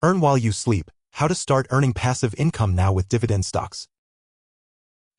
Earn while you sleep. How to start earning passive income now with dividend stocks.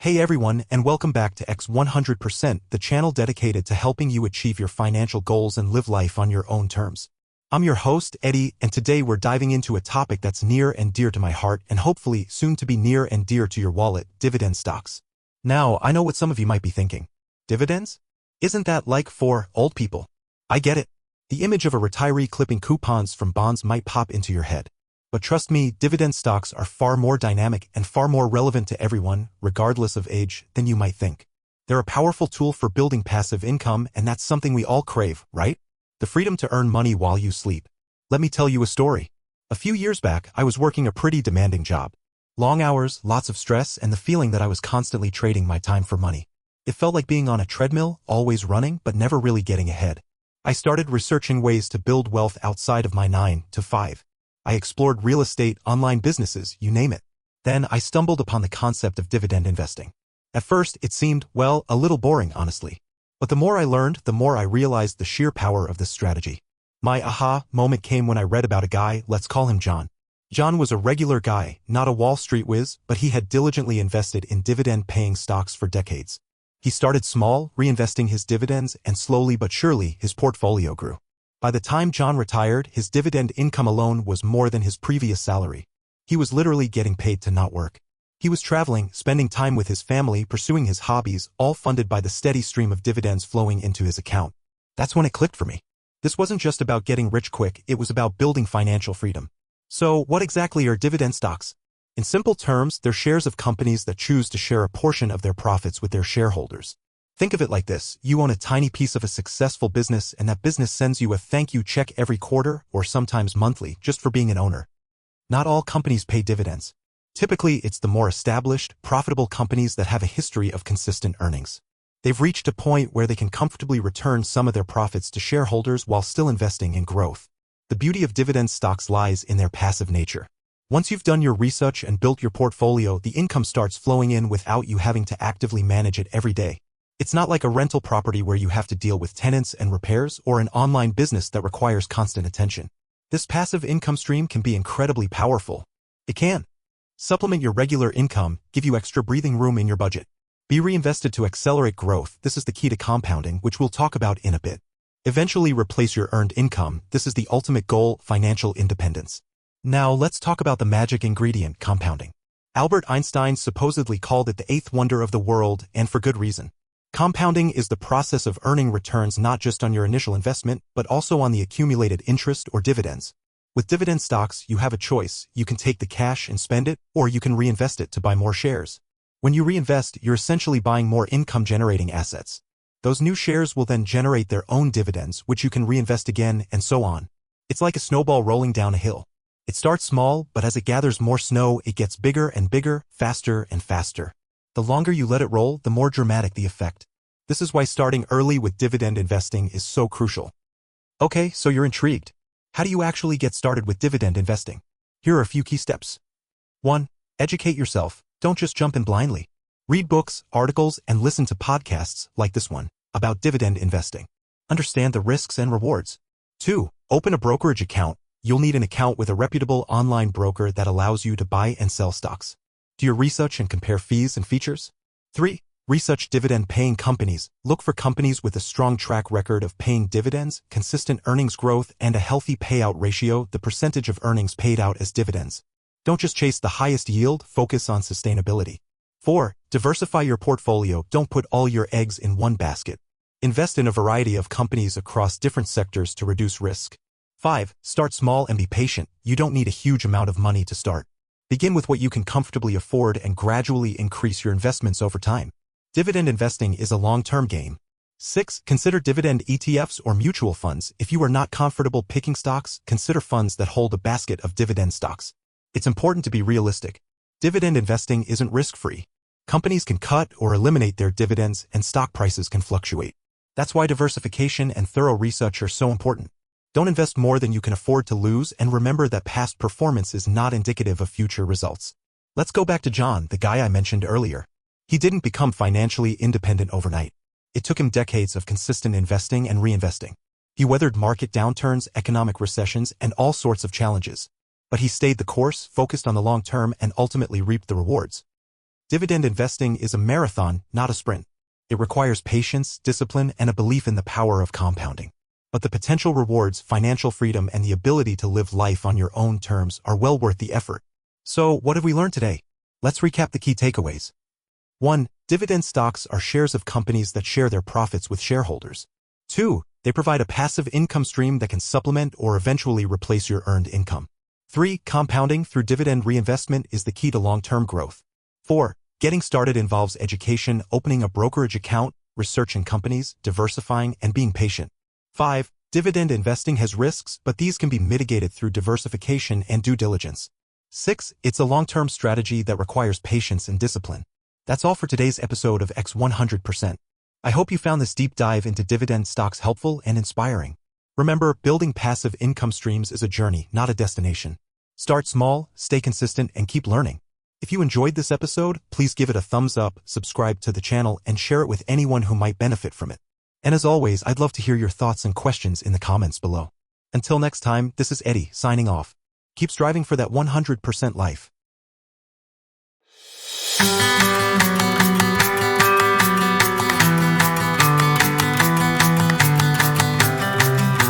Hey everyone, and welcome back to X100%, the channel dedicated to helping you achieve your financial goals and live life on your own terms. I'm your host, Eddie, and today we're diving into a topic that's near and dear to my heart and hopefully soon to be near and dear to your wallet: dividend stocks. Now, I know what some of you might be thinking. Dividends? Isn't that like for old people? I get it. The image of a retiree clipping coupons from bonds might pop into your head. But trust me, dividend stocks are far more dynamic and far more relevant to everyone, regardless of age, than you might think. They're a powerful tool for building passive income, and that's something we all crave, right? The freedom to earn money while you sleep. Let me tell you a story. A few years back, I was working a pretty demanding job. Long hours, lots of stress, and the feeling that I was constantly trading my time for money. It felt like being on a treadmill, always running, but never really getting ahead. I started researching ways to build wealth outside of my 9 to 5. I explored real estate, online businesses, you name it. Then I stumbled upon the concept of dividend investing. At first, it seemed, well, a little boring, honestly. But the more I learned, the more I realized the sheer power of this strategy. My aha moment came when I read about a guy, let's call him John. John was a regular guy, not a Wall Street whiz, but he had diligently invested in dividend-paying stocks for decades. He started small, reinvesting his dividends, and slowly but surely, his portfolio grew. By the time John retired, his dividend income alone was more than his previous salary. He was literally getting paid to not work. He was traveling, spending time with his family, pursuing his hobbies, all funded by the steady stream of dividends flowing into his account. That's when it clicked for me. This wasn't just about getting rich quick, it was about building financial freedom. So, what exactly are dividend stocks? In simple terms, they're shares of companies that choose to share a portion of their profits with their shareholders. Think of it like this: you own a tiny piece of a successful business, and that business sends you a thank you check every quarter, or sometimes monthly, just for being an owner. Not all companies pay dividends. Typically, it's the more established, profitable companies that have a history of consistent earnings. They've reached a point where they can comfortably return some of their profits to shareholders while still investing in growth. The beauty of dividend stocks lies in their passive nature. Once you've done your research and built your portfolio, the income starts flowing in without you having to actively manage it every day. It's not like a rental property where you have to deal with tenants and repairs, or an online business that requires constant attention. This passive income stream can be incredibly powerful. It can supplement your regular income, give you extra breathing room in your budget. Be reinvested to accelerate growth. This is the key to compounding, which we'll talk about in a bit. Eventually replace your earned income. This is the ultimate goal: financial independence. Now let's talk about the magic ingredient: compounding. Albert Einstein supposedly called it the eighth wonder of the world, and for good reason. Compounding is the process of earning returns not just on your initial investment, but also on the accumulated interest or dividends. With dividend stocks, you have a choice. You can take the cash and spend it, or you can reinvest it to buy more shares. When you reinvest, you're essentially buying more income-generating assets. Those new shares will then generate their own dividends, which you can reinvest again, and so on. It's like a snowball rolling down a hill. It starts small, but as it gathers more snow, it gets bigger and bigger, faster and faster. The longer you let it roll, the more dramatic the effect. This is why starting early with dividend investing is so crucial. Okay, so you're intrigued. How do you actually get started with dividend investing? Here are a few key steps. 1. Educate yourself. Don't just jump in blindly. Read books, articles, and listen to podcasts, like this one, about dividend investing. Understand the risks and rewards. 2. Open a brokerage account. You'll need an account with a reputable online broker that allows you to buy and sell stocks. Do your research and compare fees and features. 3. Research dividend-paying companies. Look for companies with a strong track record of paying dividends, consistent earnings growth, and a healthy payout ratio, the percentage of earnings paid out as dividends. Don't just chase the highest yield, focus on sustainability. 4. Diversify your portfolio. Don't put all your eggs in one basket. Invest in a variety of companies across different sectors to reduce risk. 5. Start small and be patient. You don't need a huge amount of money to start. Begin with what you can comfortably afford and gradually increase your investments over time. Dividend investing is a long-term game. 6. Consider dividend ETFs or mutual funds. If you are not comfortable picking stocks, consider funds that hold a basket of dividend stocks. It's important to be realistic. Dividend investing isn't risk-free. Companies can cut or eliminate their dividends, and stock prices can fluctuate. That's why diversification and thorough research are so important. Don't invest more than you can afford to lose, and remember that past performance is not indicative of future results. Let's go back to John, the guy I mentioned earlier. He didn't become financially independent overnight. It took him decades of consistent investing and reinvesting. He weathered market downturns, economic recessions, and all sorts of challenges. But he stayed the course, focused on the long term, and ultimately reaped the rewards. Dividend investing is a marathon, not a sprint. It requires patience, discipline, and a belief in the power of compounding. But the potential rewards, financial freedom, and the ability to live life on your own terms are well worth the effort. So, what have we learned today? Let's recap the key takeaways. 1. Dividend stocks are shares of companies that share their profits with shareholders. 2. They provide a passive income stream that can supplement or eventually replace your earned income. 3. Compounding through dividend reinvestment is the key to long-term growth. 4. Getting started involves education, opening a brokerage account, researching companies, diversifying, and being patient. 5. Dividend investing has risks, but these can be mitigated through diversification and due diligence. 6. It's a long-term strategy that requires patience and discipline. That's all for today's episode of X 100%. I hope you found this deep dive into dividend stocks helpful and inspiring. Remember, building passive income streams is a journey, not a destination. Start small, stay consistent, and keep learning. If you enjoyed this episode, please give it a thumbs up, subscribe to the channel, and share it with anyone who might benefit from it. And as always, I'd love to hear your thoughts and questions in the comments below. Until next time, this is Eddie, signing off. Keep striving for that 100% life.